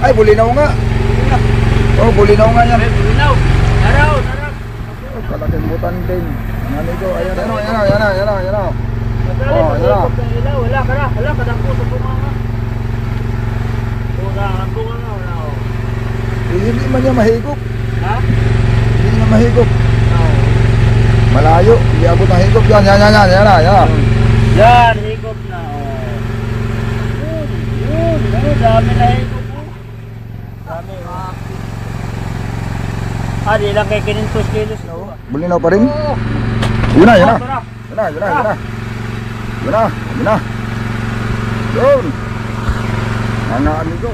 Ay, bulinaw nga. Oh, bulinaw nga yan. Bulinaw. Naraw. Oh, kalaking butan din. Ang amigo, ayan na. Oh, ayan na. Wala ka na po sa bunganga. Wala. Hindi man niya mahigop. Ha? Hindi niya mahigop. Oo. Malayo, hindi abot ng higop. Yan na. Yan, higop na. Yun. Dami na higop po. Dami. Di lang kay 500 kilos. No? Bulinaw pa rin? Oo. Yun na. Tara. Yun. Mga amigo.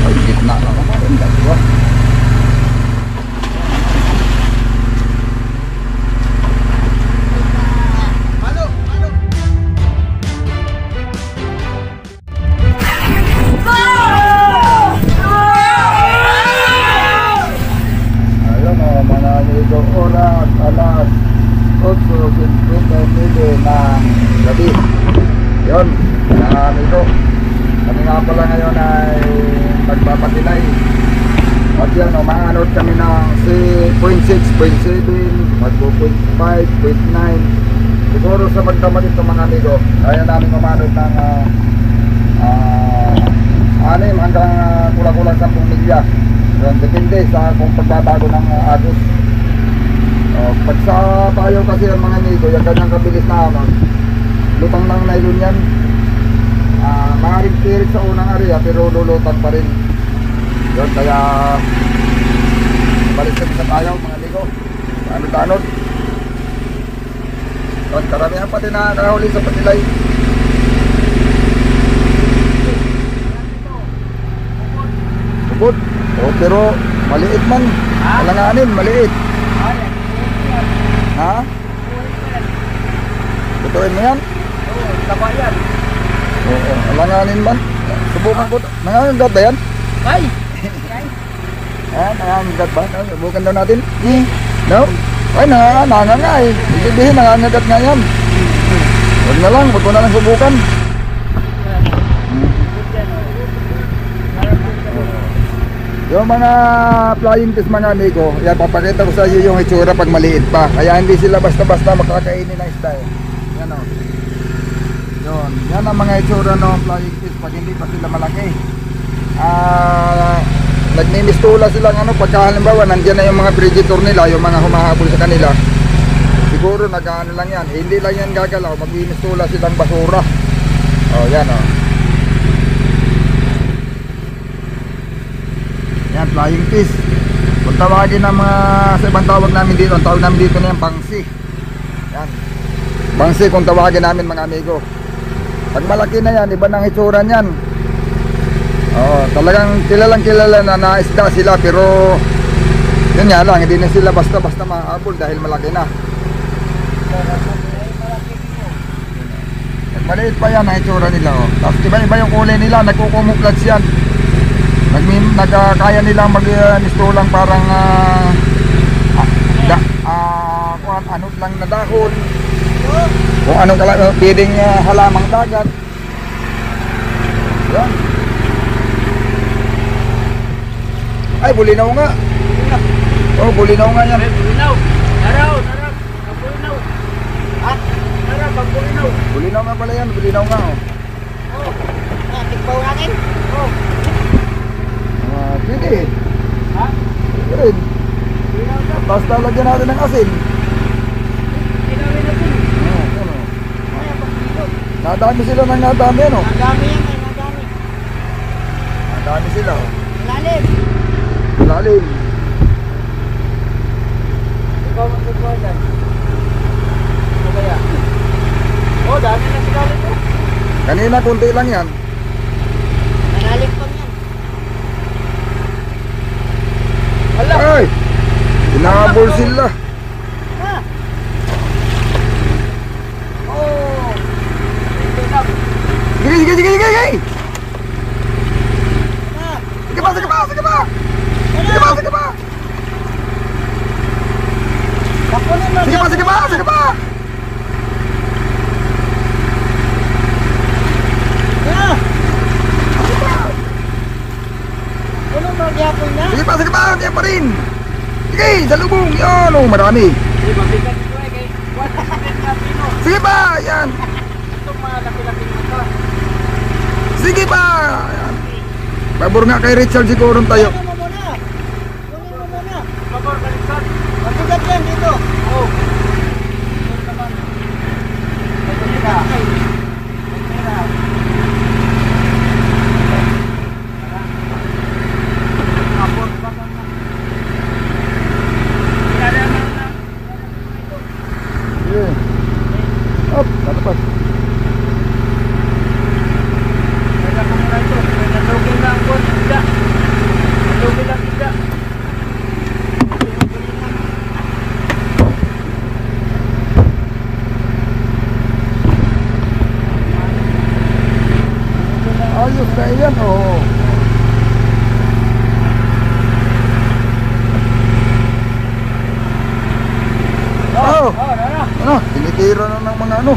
Ay, gitna lang ako. Diba? Oras alas 8:59 ng gabi. Yun, mga amigo, kami nga pala ngayon ay magpapatilay. At yan, umaanod kami ng 0.6, 0.7, mag-0.5, 0.9. Siguro sa magdamag ito mga amigo, kaya namin umaanod ng 6 hanggang kulang-kulang 10 milya. Yun, depende sa kung pagbabago ng agos. Pag sa tayo kasi ang mga amigo, yung ganyang kabilis na hamon, lutang ng nylon yan. Maaaring sa unang area pero lulutang pa rin. Yun, kaya balik sa tayo mga amigo. Tanod. Yun, karamihan pati nakakahuli sa patilay. Bukod. Pero maliit man. Alanganin, maliit. Ha? Tutuin mo yan? Oo, taba yan. Oo, alanganin man. Subukan ko. Nangangagat ba yan? Ay! Nangangagat ba? Subukan daw natin. No? Ay, nanganga nga eh. Ibig sabihin, nangangagat nga yan. Huwag na lang, huwag ko na lang subukan. Yung mga flying fish mga amigo, yan, papakita ko sa iyo yung itsura pag maliit pa. Kaya hindi sila basta-basta makakainin ng isda eh. Yan o. Yun, yan ang mga itsura ng flying fish pag hindi pa sila malaki. Nagmimistula silang ano, pagka halimbawa nandiyan na yung mga predator nila, yung mga humahabol sa kanila. Siguro nag-ano lang yan, hindi lang yan gagalaw, magmimistula silang basura. O, yan o. Yan, flying fish. Kung tawagin ng mga sa ibang tawag namin dito, ang tawag namin dito na yan, bangsi. Yan, bangsi kung tawagin namin mga amigo. Pag malaki na yan, iba ng itsura niyan. Talagang kilala na naisda sila, pero yun nga lang, hindi na sila basta-basta mahabol dahil malaki na. Maliit pa yan ang itsura nila. Tapos iba-iba yung kulay nila, nagkukumuflats yan. Nagkaya nilang mag-nistulang parang kung ano lang na dahon, kung anong pwedeng halamang dagat. Yan. Ay, bulinaw nga. Oh, bulinaw nga yan. Bulinaw. Naraw. Bulinaw. Ha? Naraw, bulinaw. Bulinaw nga pala yan, bulinaw nga oh. Tikbaw natin. Pwede. Ha? Pwede rin. Basta lagyan natin ng asin. Tinawin natin. Ano? Nadami sila ng nadami ano? Nadami yan eh, nadami. Nadami sila oh. Lalim. Lalim. Ikaw magkagawa dyan. Ano kaya? Oh, dami na sila rin oh. Kanina kunti lang yan. Nanalim pa yan. Hala! Ay! Inahabol sila. Ha? Oh! Sige! Ha? Sige pa! Sige Bakunin mo! Sige pa! gyapon na. Sige pa, yan pa rin. Sige, salubong, yan, oh, marami. Di ba bigat ito eh, kay 100 na pino. Sige pa, yan. Itong mga laki-laki ito. Sige pa. Yan. Pabor nga kay Richard siguro tayo. Kunin mo muna. Kunin mo muna. Pabor ka Richard. Mabigat yan dito. Oo. Ito naman. Ito nila. Ito nila. Pabor pa ka na. Kaya naman na. Sige. Up, tatapas. Kaya ko muna ito. Kaya nalugin lang po. Isda. Nalugin lang isda. Ayos na yan, oh. Oh, ano, tinitira na ng mga ano,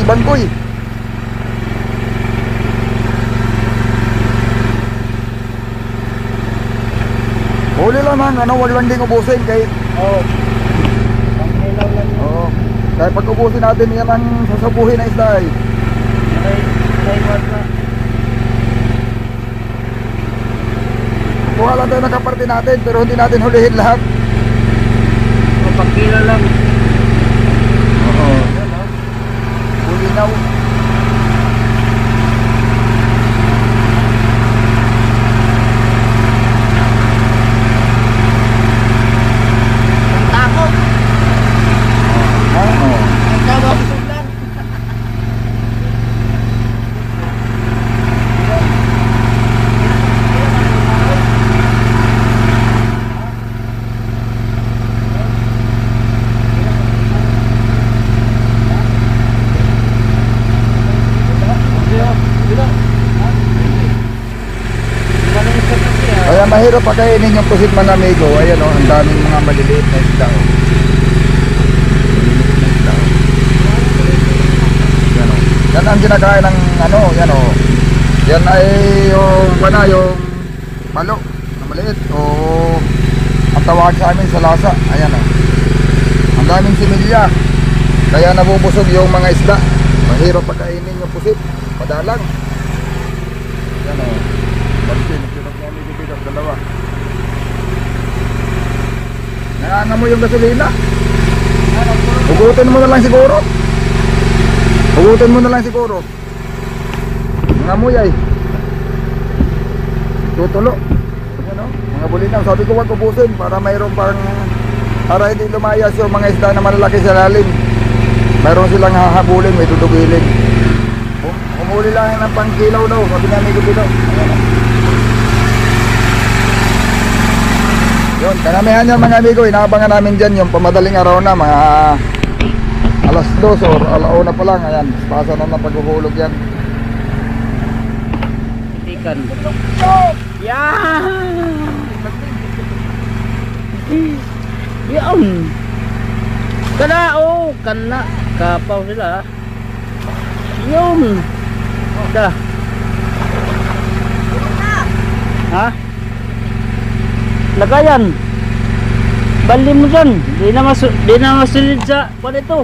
bangkoy. Huli lang ng ano, wag lang din ubusin kahit, Oo. Ang ilaw lang yun. oo. Kahit pag ubusin natin yan ang sasabuhin na isda eh. Naiwan na. Kuha lang tayo ng kaparte natin pero hindi natin hulihin lahat. Kapag kilo lang. Oo. Huli na. Ang takot. Oo. Ang tawag lang. Kaya mahirap pakainin yung pusit man amigo. Ayan oh, ang daming mga maliliit na isda oh. Maliliit na isda oh. Yan oh. Yan ang ginakain ng ano, yan oh. Yan ay yung malo na maliit o ang tawag sa amin sa lasa. Ayan oh. Ang daming similya. Kaya nabubusog yung mga isda. Mahirap pakainin yung pusit. Madalang. Yan oh. Pansin, sinap niya may bibigap, dalawa. Nangangamoy yung gasolina. Hugutin mo na lang siguro. Hugutin mo na lang siguro. Nangamoy ay. Tutulo. Ano? Mga bulinaw. Sabi ko wag ubusin para mayroon pang para hindi lumayas yung mga isda na malalaki sa lalim. Mayroon silang hahabulin, may tutugilin. Umuli lang ng pangkilaw daw. Sabi niya may gubilaw. Ayan. Yun, karamihan yan mga amigo, inaabangan namin dyan yung pamadaling araw na mga alas 2 or alauna pa lang. Ayan, pasa na ng paghuhulog yan. Ikan. Yan! Yan! Kana, oh! Kana! Kapaw sila. Yun! Da. Ha? Lagayan. Bali mo dyan. Di na masilid sa kwan ito.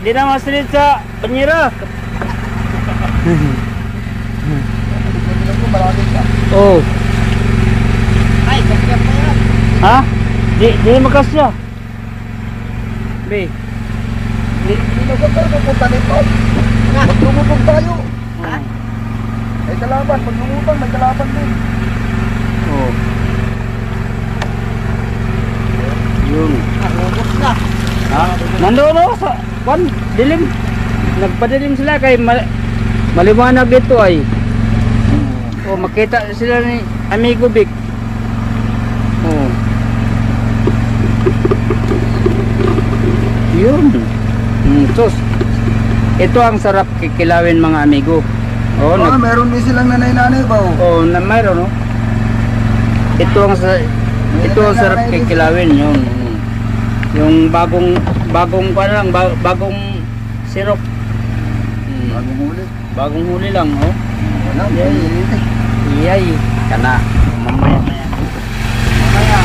Di na masilid sa banyera. Oh. Ay, kasya pa yan. Ha? Di makasya. Be. Hindi na ba tayo pupunta nito? Magtumutong tayo. Ha? May kalaban, pag lumutang may kalaban din. Oh. Yun. Robot na. Ha? Nandoon oh, sa kwan, dilim. Nagpadilim sila kay maliwanag ito ay. Oh, makita sila ni Amigo Vic. Oh. Yun. Sus. Ito ang sarap kikilawin mga amigo. Oh, Meron din silang nanay-nanay ba? oh, mayroon oh. Ito ang sarap kikilawin yun. Yung bagong sirop. Bagong huli. Bagong huli lang oh. Wala, Yan. iyay. Kana. Mamaya. Mamaya.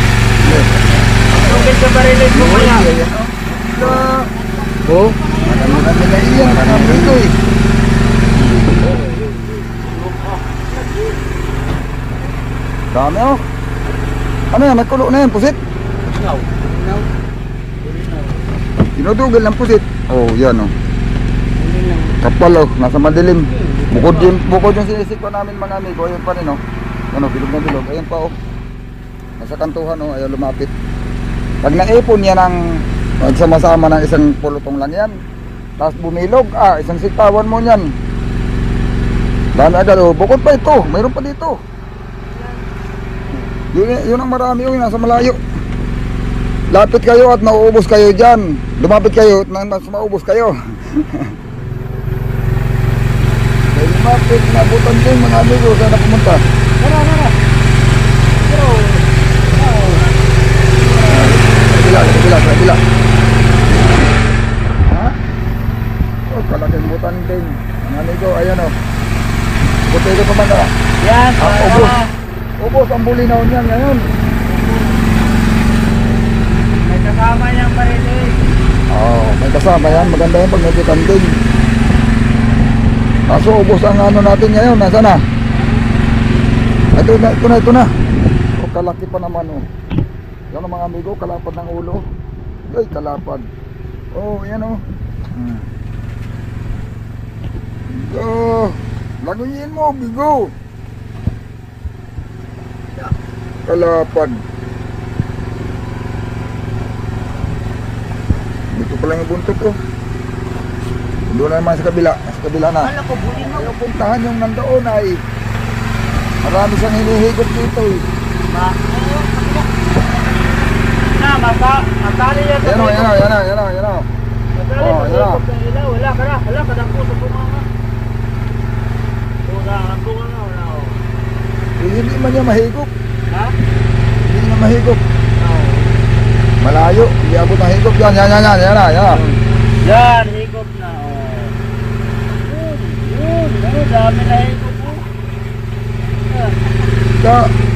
Tugin sa barilis mo kaya. Oh. Ano na nila iyan, mga amigo eh. Dami oh. Ano yan, may kulo na yan, pusit? Tinutugil ng pusit. Oh, yan oh. Kapal oh, nasa madilim. Bukod yung sinisik ko namin mga amigo, ayun pa rin oh. Ano, bilog na bilog, ayun pa oh. Nasa kantuhan oh, ayaw lumapit. Pag naipon yan ang nagsama-sama ng isang pulutong lang yan. Tapos bumilog, isang sitawan mo yan. Dami agad oh, bukod pa ito, mayroon pa dito. Yun ang marami yung nasa malayo. Lapit kayo at mauubos kayo dyan. Lumapit kayo at mas maubos kayo. Kaya lumapit, nabutan din mga amigo. Saan na pumunta? Tara. Kabila. Ha? Oh, kalaking butan din. Mga amigo, ayan o. Buti ko pa man. Yan, Ubos. Ubos ang bulinaw niyan ngayon. may kasama niyang barilis. May kasama yan. Maganda yan pag may butan din. Kaso ubos ang ano natin ngayon. Nasaan na? Ito na. O, kalaki pa naman o. Yan ang mga amigo, kalapad ng ulo. Ay, kalapad. Oh, yan o. Bigo. Laguyin mo, bigo. Kalapad. Dito pa lang yung buntot ko. Doon na naman sa kabila. Sa kabila na. Wala ko, bulin mo. Ayaw puntahan yung nandoon ay marami siyang hinihigop dito eh. Matali yan. Yan o. Matali Oh, sa yan o. ikot ng ilaw. Wala ka na. Wala ka na po sa bunganga. Ang bunganga. Wala o. Hindi man niya mahigop. Ha? Hindi niya mahigop. Oo. Malayo. Hindi abot ng higop. Yan. Yan, higop na. Yun. Ano, dami na higop po.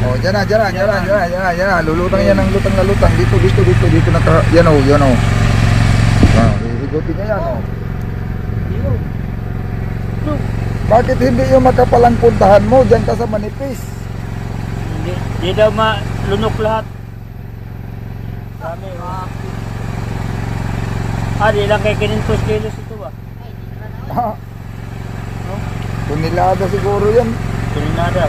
Oh, dyan na. Lulutang yan ng lutang na lutang. Dito na. Yan o. Higopin niya yan o. Bakit hindi yung makapalang puntahan mo? Diyan ka sa manipis. Hindi daw malunok lahat. Dami. Di lang kay 500 kilos ito ba? Tunilada siguro yan. Tulinada.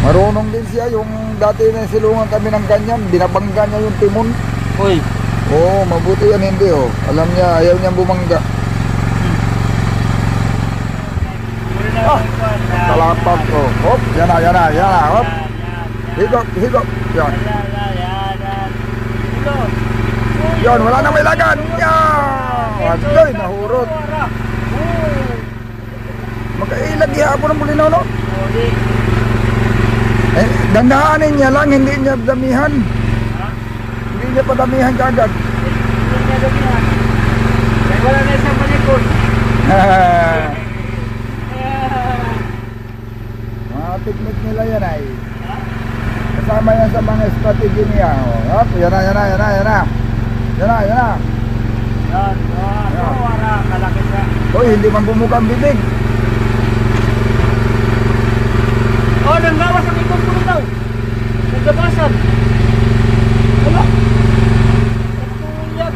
Marunong din siya. Yung dati na silungan kami ng ganyan, binabangga niya yung timon. Uy. Oo, mabuti yan hindi oh. Alam niya, ayaw niyang bumangga. Kalapag ko. Hop, yan na. Hop. Higop. Yan. Yan, wala na may lagan. Yan. Ay, nahurot. Magkailag ihapon ng bulinaw, no? Dandaanin niya lang, hindi niya damihan. Hindi niya padamihan kagad. Wala na isang palikod. Mga technique nila yan ay. Kasama yan sa mga strategy niya. Hop, yan na. Yan. Wala. Kalaki siya. Hoy, hindi man bumuka ang bibig. Nanggawas ang ikot ko daw. Naglabasan. Wala. Natuyag.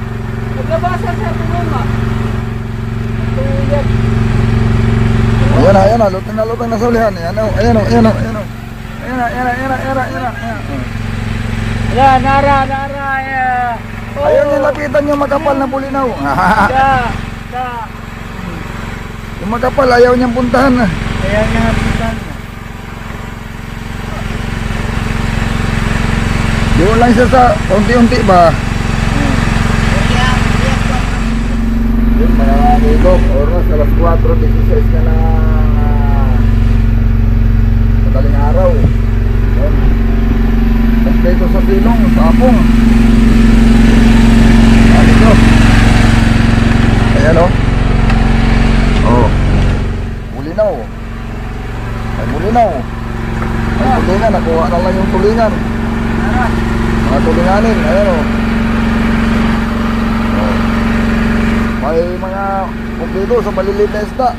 Naglabasan siya tulunga. Natuyag. Ayan na. Lutang na sa ulihan. Ayan o. Wala, nara. Ayaw niya lapitan yung makapal na bulinaw. Yung makapal, ayaw niyang puntahan. Kaya nga napitan. Doon lang siya sa unti-unti ba? Yung mga amigo, oras alas 4:16 na madaling araw. Dito sa silong, sa apong. Amigo. Ayan o. Yung tulingan, nakuha na lang yung tulingan. Mga tulinganin, ayan o. May mga kumplido sa maliliit na isda.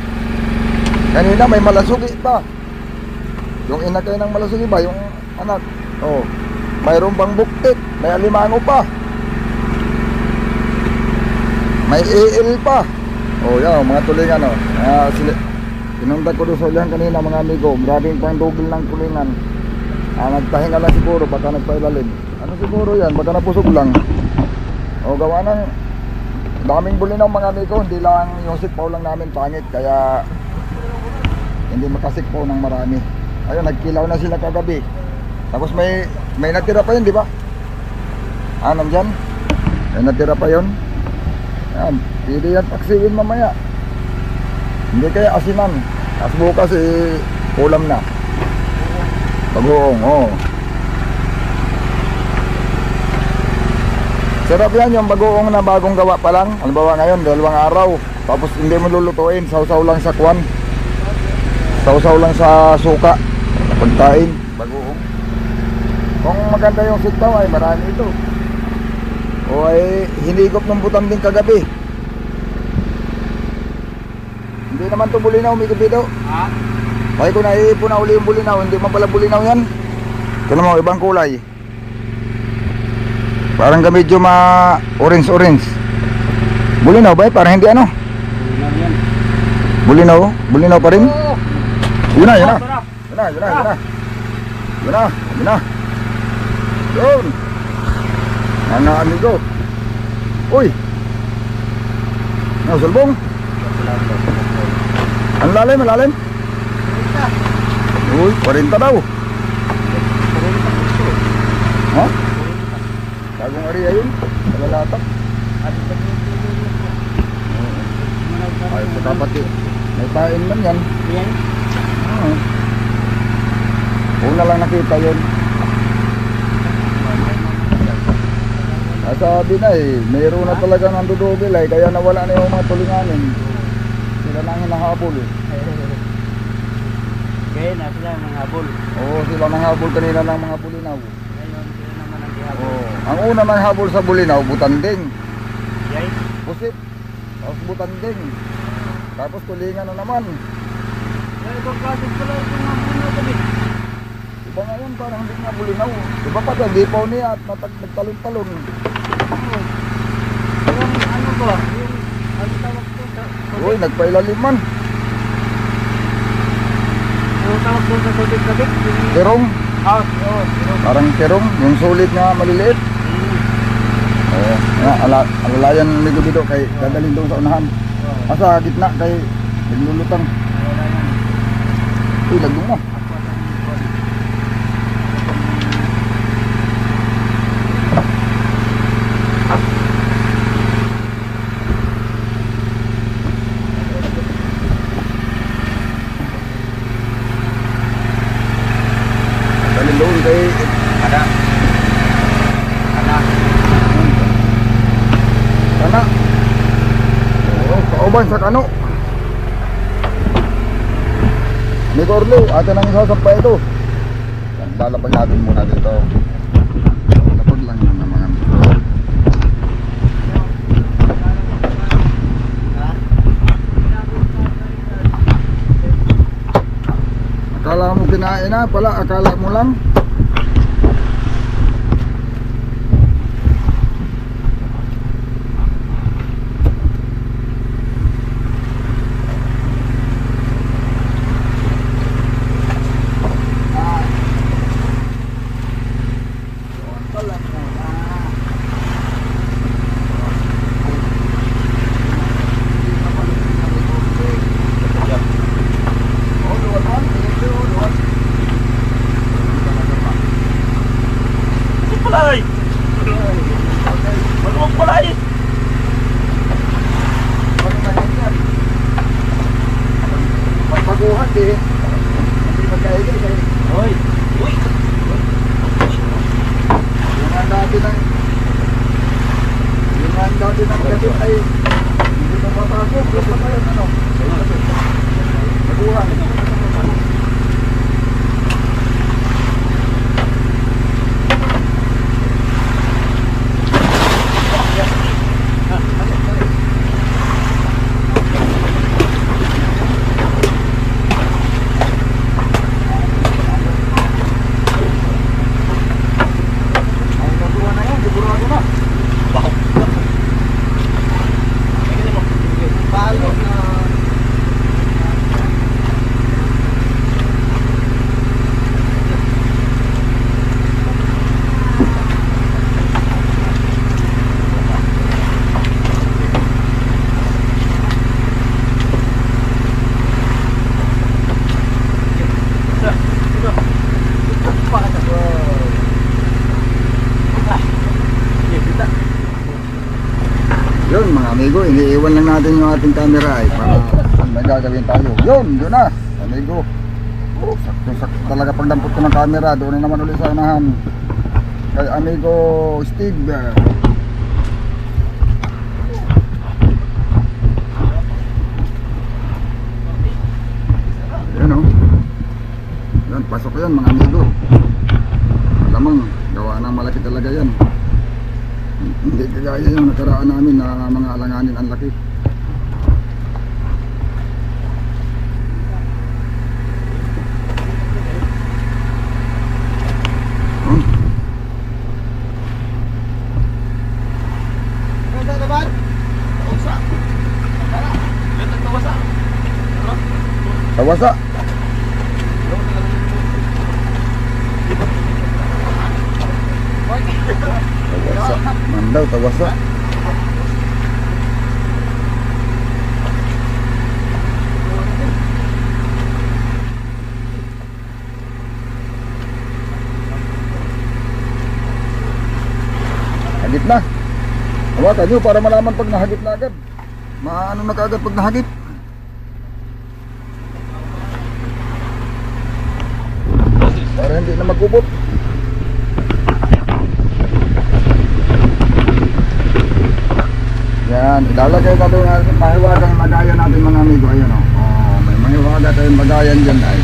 Kanina may malasugi pa. Yung inakay ng malasugi ba, yung anak. Oh, mayroon pang buktit, may alimango pa. May EL pa. Oh, yan, mga tulingan oh. Pinunta ko doon sa ulihan kanina mga amigo. Maraming pang double ng tulingan. Nagpahinga lang siguro, baka nagpailalim. Ano siguro yan, baka napusog lang. O gawa ng daming bulinaw mga amigo. Hindi lang yung sikpaw lang namin pangit. Kaya hindi makasikpaw ng marami. Ayun, nagkilaw na sila kagabi. Tapos may natira pa yun, di ba? Nandyan? May natira pa yun. Yan, pwede yan paksiwin mamaya. Hindi kaya asinan. As bukas ulam na. Pag-uong, oh. Sarap yan yung bagoong na bagong gawa pa lang. Halimbawa ngayon, 2 araw. Tapos hindi mo lulutuin, sausaw lang sa kwan. Sausaw lang sa suka. Pagkain, bagoong. Kung maganda yung siktaw ay marami ito. O ay hinigop ng butang din kagabi. Hindi naman ito bulinaw, Mikibido. Ay kung naiipon na uli yung bulinaw, hindi man pala bulinaw yan. Ito mo, ibang kulay. Parang medyo orange-orange. Bulinaw ba? Parang hindi ano? Bulinaw? Bulinaw pa rin? Yun na, yun na. Yun na, yun na, yun na. Yun na, yun na. Yun. Mga amigo. Uy. Sulbong. Ang lalim, ang lalim. Uy, 40 daw. Ha? Bagong area yun. Kalalatak. Ay, kapatid. May tain man yan. Una lang nakita yun. Sabi na mayroon na talaga ng dudugil kaya nawala na yung mga tulinganin. Sila nang hinahabol Kaya na sila nanghabol. Oo, sila nanghabol kanina ng mga bulinaw. Ngayon sila naman ang gihabol. Ang una nanghabol sa bulinaw, butanding. Yay? Pusit. Tapos butanding. Tapos tulingan na naman. Ay, ibang kasit pala itong mga bulinaw kami. Iba ngayon parang hindi nga bulinaw. Iba pa doon, dipaw niya at nagtalon-talon. Yung ano ba? Yung ano tawag ko sa... Uy, nagpailalim man. Ano tawag ko sa tubig-kabig? Terong. Oo. Parang terong. Yung sulit nga maliliit. Oo. Alalayan medyo dito kay dadalhin doon sa unahan. Asa gitna kay naglulutang. Uy, lagong mo. Doon kay Ada. kana. Oh, kauban sa kano. Ni Corlo, ate nang isasampa ito. Lalapag natin muna dito. Lapag lang yun ng mga amigo. Akala mo kinain na pala, akala mo lang. Palay! Maluwag palay! Pagpaguhan din. Hindi magkaigay kayo. Hoy! Uy! Yung dati ng gabi ay hindi na mapasok. Yung pa tayo ano? Pagpaguhan. Yun mga amigo, iniiwan lang natin yung ating camera ay para may gagawin tayo. Yun na, amigo. Oh, sakto talaga pagdampot ko ng camera. Doon na naman ulit sa unahan kay amigo Steve. Yan o. Yan, pasok yan mga amigo. Lamang, gawa ng malaki talaga yan. Hindi kagaya yung nakaraan namin na mga alanganin ang laki. Tawasa. Tawasa. Mandaw, tawasa. Hagit na. Hawakan nyo para malaman pag nahagit na agad. Maano na kaagad pag nahagit. Para hindi na magubot. Yan, ilalagay ka doon natin mahiwagang lagayan natin mga amigo. Ayan o. Oh, may mahiwaga tayong lagayan dyan ay.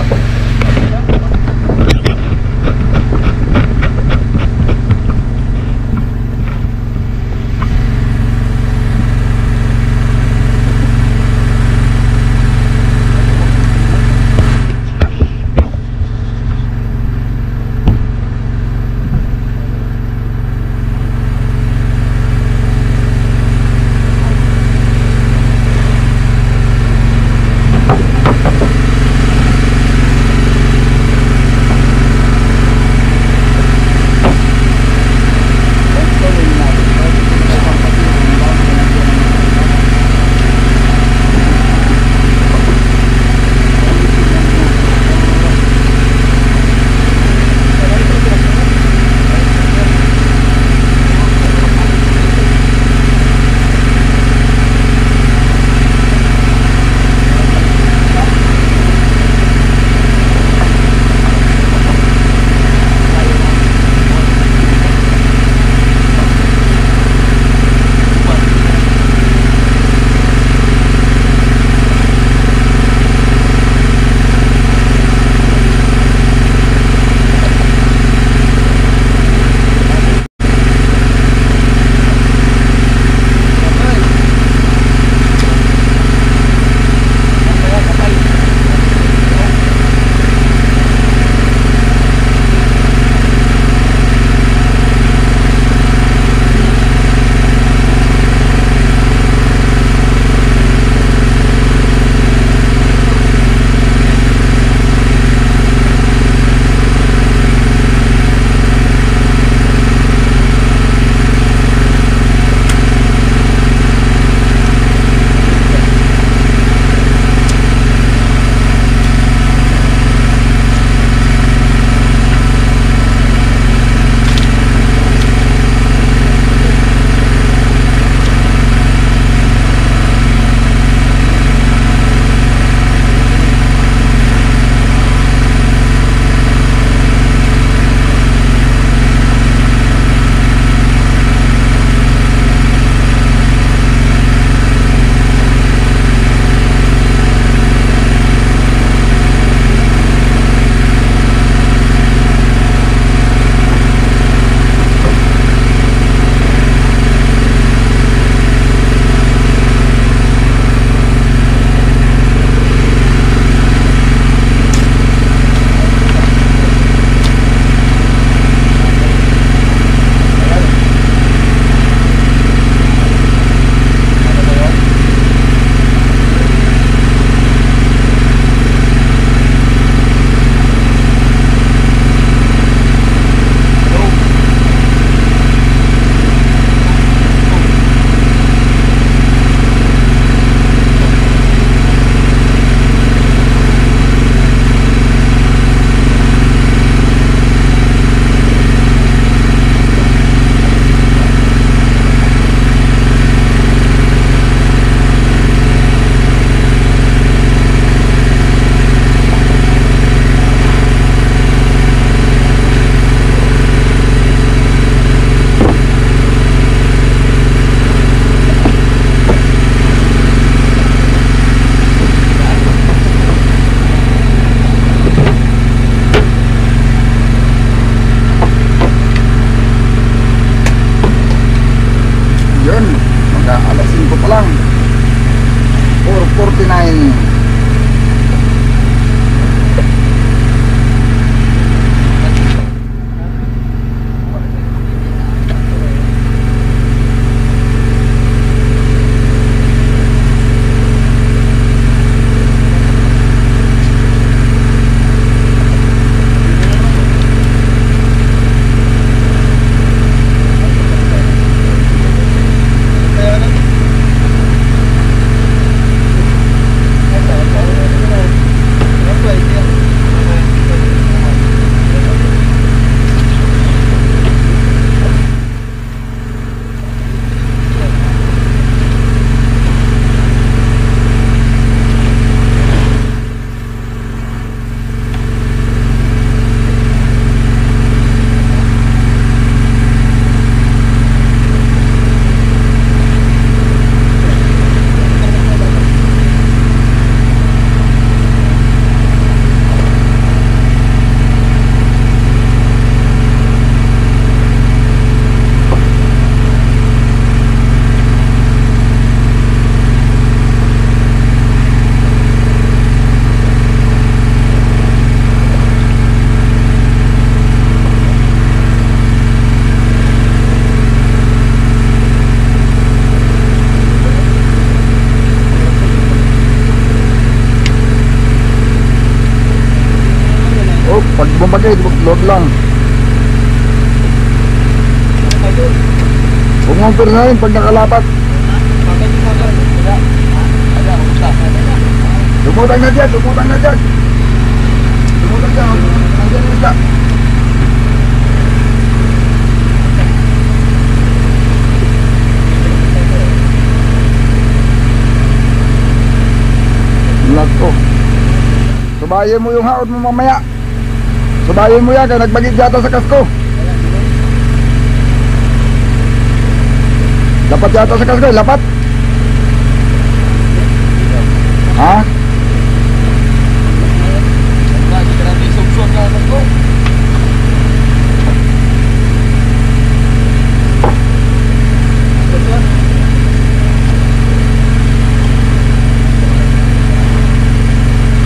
bagay, load lang. Huwag mong pirnahin pag nakalapat. Lumutang na dyan, lumutang na dyan. Lumutang dyan, nandiyan yung isda. Lag ko. Subayin mo yung haod mo mamaya. Subayin mo yan, kaya nagbagid yata sa kasko. Lapat yata sa kasko, lapat. Ha?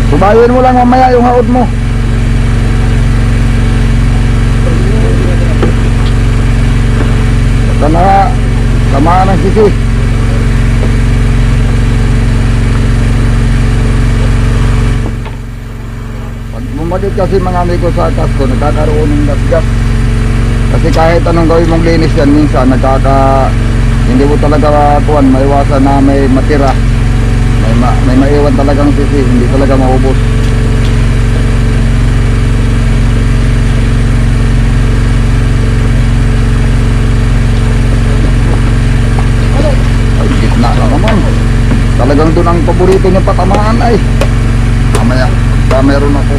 Subayin mo lang mamaya yung haod mo. Baka tamaan ng sisi. Pag bumagit kasi mga amigo sa kasko, nagkakaroon ng gas-gas. Kasi kahit anong gawin mong linis yan, minsan hindi mo talaga kuwan, maiwasan na may matira. May maiwan talagang sisi, hindi talaga maubos. Ay, gitna na naman. Talagang doon ang paborito niya patamaan ay. Mamaya, meron ako.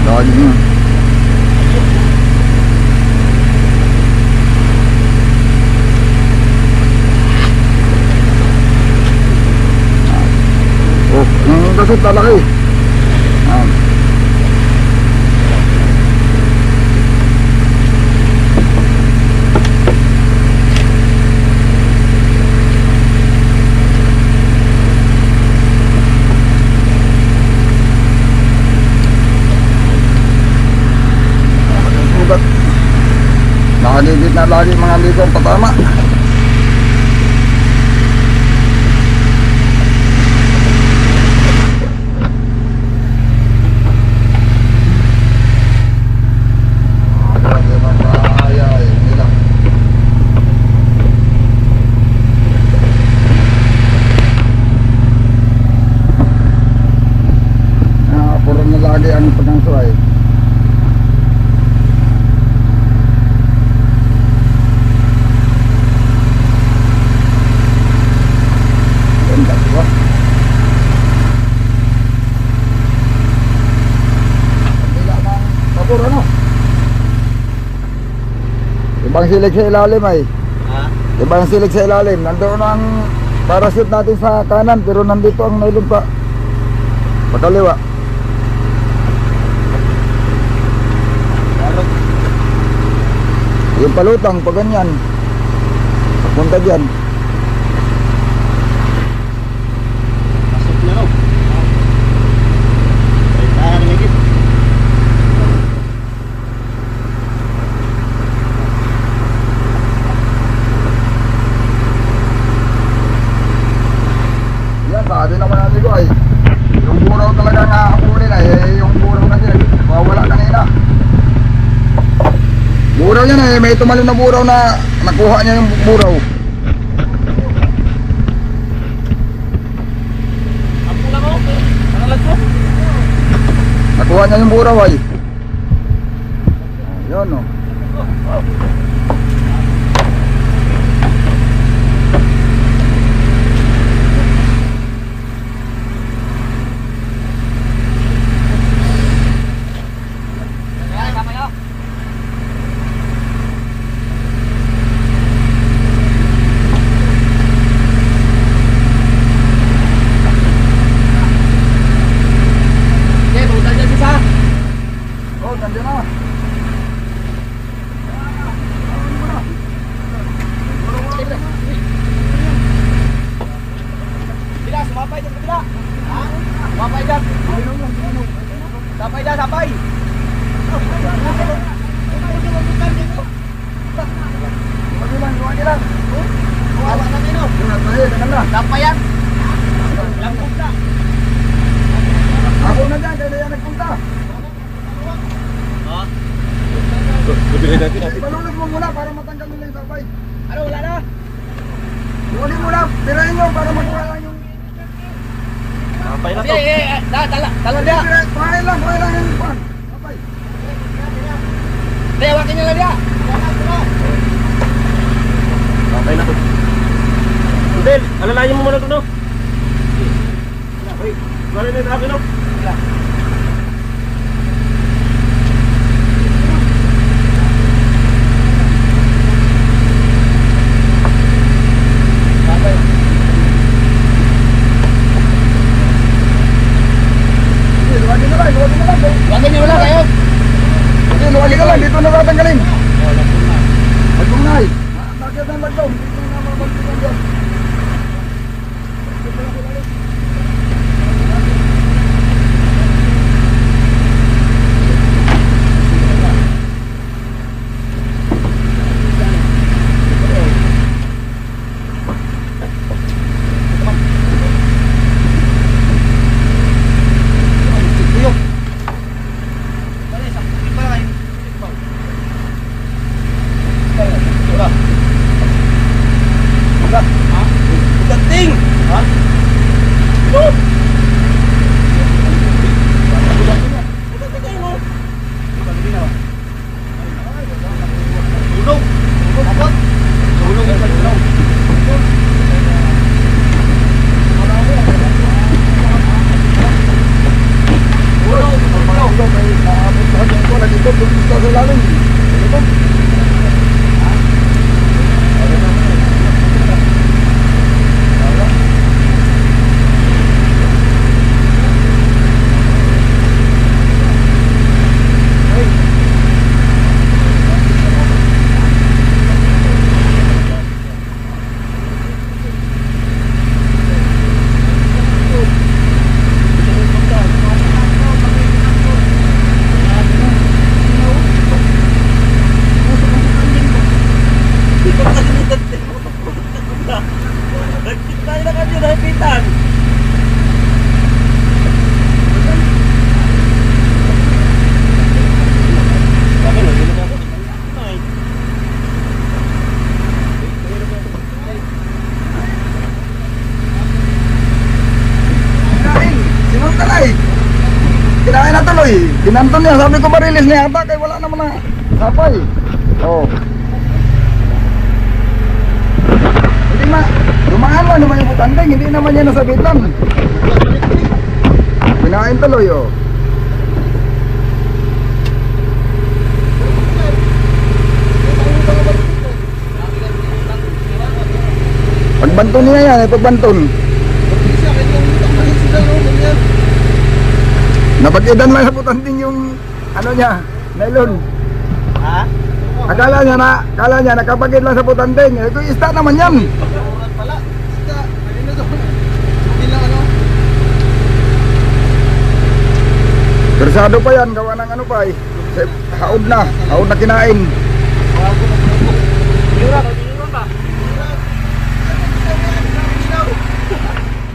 Lagi niya. Kasi talaki. Nakagigit na lagi mga ligo patama. Ibang silig sa ilalim ay. Ha? Ibang silig sa ilalim. Nandoon ang parachute natin sa kanan, pero nandito ang nylon pa. Pakaliwa. Yung palutang, pag ganyan. Papunta dyan. Pasok na raw. Ay, tahan na higit. Sabi naman natin ko ay yung buraw talaga nga huli na yung buraw na din wala kanina. Buraw yan may tumalon na buraw na nakuha niya yung buraw. Nakuha niya yung buraw ay. Yun o. Sabay. Luwag lang. Awa na nino. Dapat yan. Langkong na. Ako na dyan, kaya na yan nagpunta. Ibalulog mo muna para matanggal nila yung sabay. Ano, wala na? Ibalulog mo na, tirahin nyo para makuha lang yung... Sabay na to. Tala dia. Kuhain lang yung pan. Sabay. Dia, wakin nyo lang dia. Okay na to. Del, alalayan mo muna to, no? Wala na yung akin, no? Luwagin na lang. Wakin nyo lang kayo. Hindi, luwagin na lang. Dito na tatanggalin. Magpunay. Bakit ang lagdaw? Dito na mabagpunay dyan. Dating. Ha? Look. Kinain na tuloy. Kinanton niya. Sabi ko marilis niya ata kaya wala naman na sapay. Oh. Hindi dumaan lang naman yung butanding. Hindi naman niya nasabitan. Kinain tuloy oh. Pagbanton niya yan, pagbanton. Napag-idan lang sa butanding yung ano niya, nylon. Ha? Akala niya nakapagid lang sa butanding. Ito isda naman yan. Pala. Isda. Kanina to. Hindi lang ano. Bersado pa yan, gawa ng ano pa eh. Haod na kinain.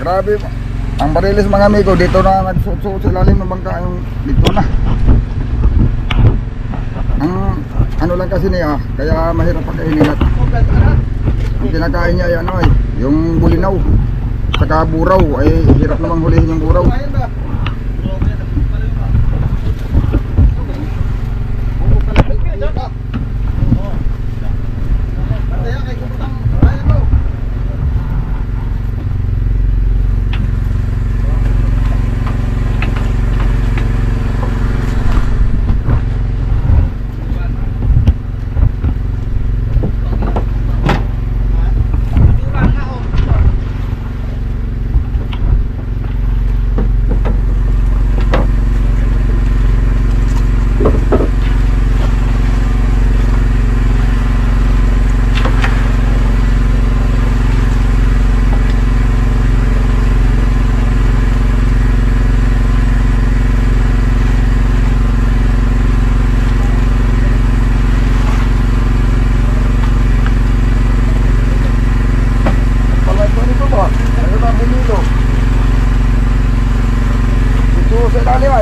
Grabe pa. Ang barilis mga amigo, dito na nagsuot-suot sa ilalim ng bangka yung dito na. Ang ano lang kasi niya, kaya mahirap pagkainin at ang kinakain niya ay ano ay, yung bulinaw. Saka buraw, ay hirap namang hulihin yung buraw.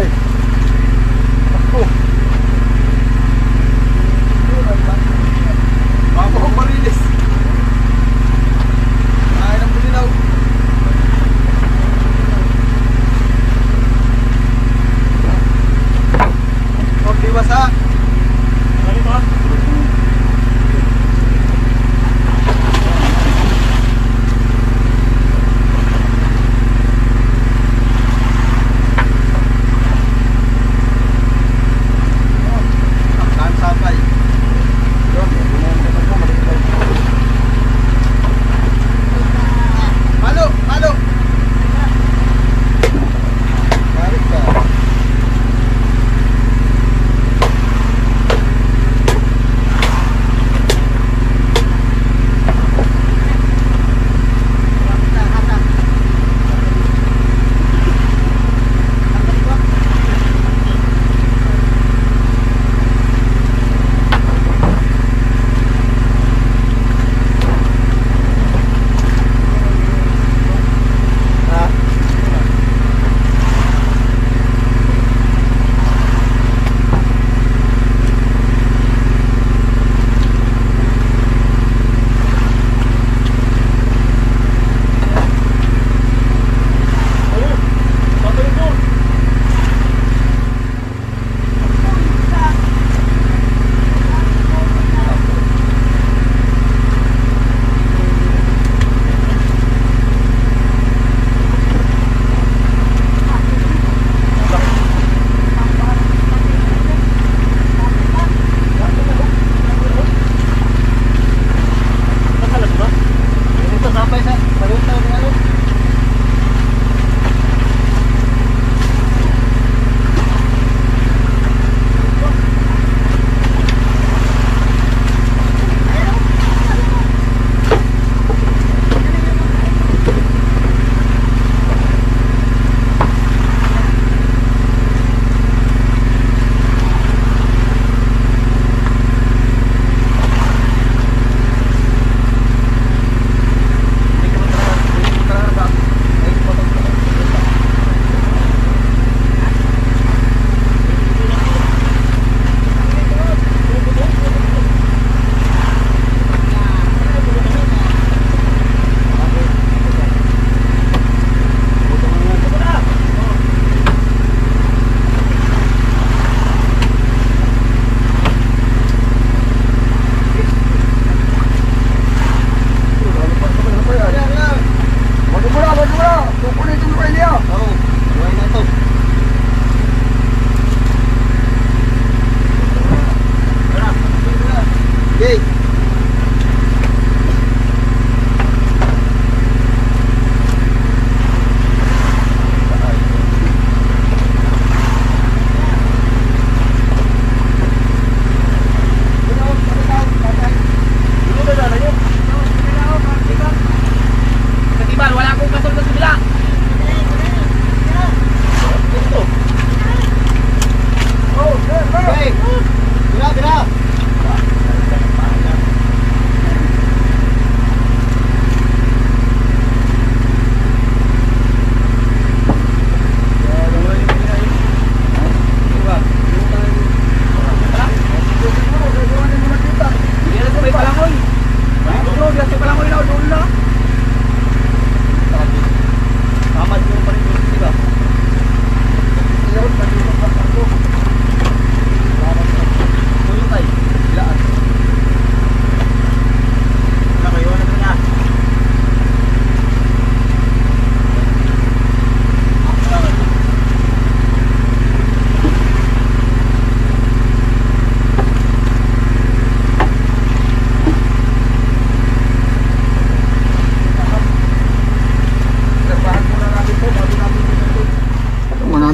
eh. Ako. Ako ang marilis. Ay, nang bulinaw. Okay, basa. Halo, halo. Balik ka.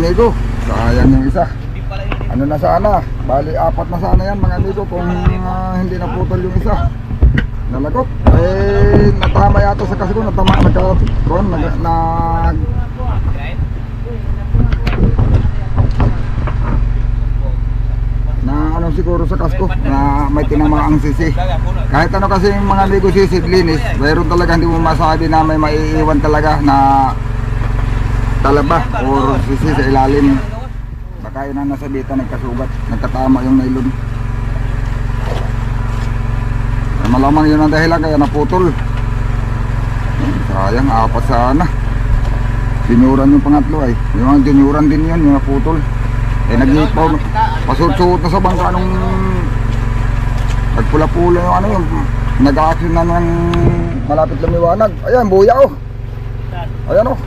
amigo. Sayang yung isa. Ano na sana? Bali apat na sana yan mga amigo kung hindi naputol yung isa. Nalagot. Eh natama yata sa kasi ko natama nagkaroon na ano siguro sa kasko na may tinamaang sisi. Kahit ano kasi yung mga amigo sisi linis, mayroon talaga hindi mo masabi na may maiiwan talaga na talaba o sisi sa ilalim. Saka yun ang nasa dita nagkasugat. Nagkatama yung nylon. Malamang yun ang dahilan kaya naputol. Sayang, apat sana. Tinuran yung pangatlo ay. Yung mga tinuran din yun, yung naputol. Eh nag-ipaw, pasuot-suot na sa bangka nung nagpula-pula yung ano yung nag-a-action na ng malapit lumiwanag. Ayan, buya oh. Ayan oh.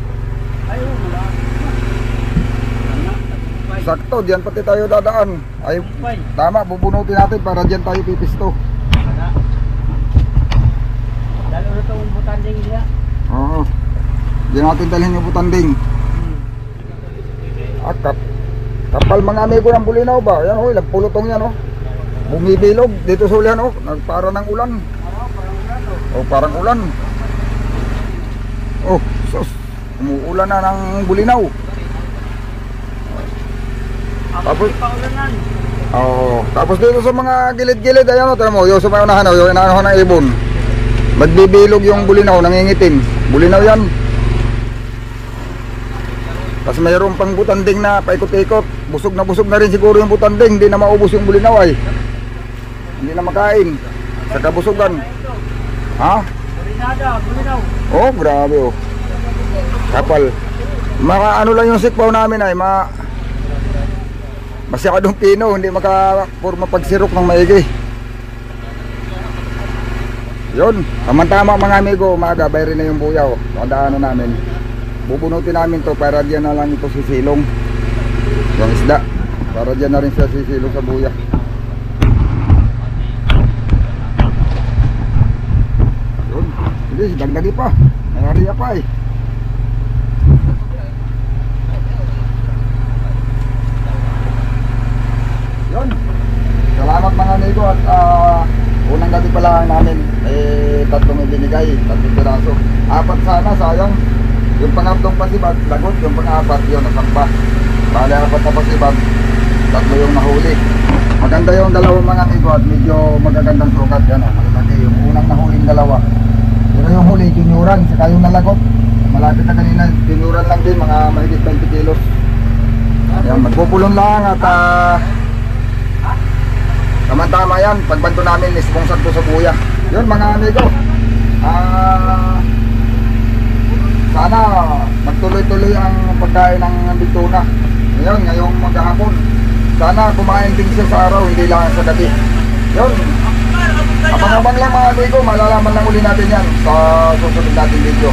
Sakto, diyan pati tayo dadaan. Ay, tama, bubunutin natin para diyan tayo pipisto. Lalo na itong butanding niya. Oo. Diyan natin dalhin yung butanding. Kapal mga amigo ng Bulinaw ba? Ayan oh, nagpulutong yan oh. Bumibilog dito sa ulan oh. Nagpara ng ulan. Oh, parang ulan. Oh, sus. Umuulan na ng Bulinaw. Tapos tapos dito sa mga gilid-gilid ayan oh, tingnan mo, yung sa mga unahan oh, yung inaano ng ibon. Magbibilog yung Bulinaw, nangingitim. Bulinaw yan. Tapos mayroon pang butanding na paikot-ikot. Busog na rin siguro yung butanding. Hindi na maubos yung Bulinaw ay. Hindi na makain. Sa kabusugan. Ha? Bulinaw. Oh, grabe oh. Kapal. Mga ano lang yung sikpaw namin ay masyadong pino. Hindi makapurma pagsirok ng maigi. Yun, tama-tama mga amigo, umaga, bayrin na yung buyaw. Nakadaanan namin. Bubunutin namin to para diyan na lang ito sisilong. Yung isda. Para diyan na rin siya sisilong sa buya. Yun, hindi, dagdagi pa. Nangariya pa eh. Yun. Salamat mga amigo at unang gabi pala namin tatlong ibinigay, 3 piraso. 4 sana, sayang. Yung pangatlong pasibag, lagot. Yung pang-4 yun, nasamba. Bale, 4 na pasibag, 3 yung nahuli. Maganda yung dalawang mga amigo at medyo magagandang sukat yan. Malaki yung unang nahuling dalawa. Pero yung huli, juniuran, saka yung nalagot. Malapit na kanina, juniuran lang din, mga mahigit 20 kilos. Ayan, magpupulong lang at tama-tama yan, pagbanto namin isponsor ko sa buya. Yun mga amigo, sana magtuloy-tuloy ang pagkain ng bituna. Ngayon, ngayong maghapon, sana kumain din siya sa araw, hindi lang sa gabi. Yun, abang-abang lang mga amigo, malalaman lang uli natin yan sa susunod natin video.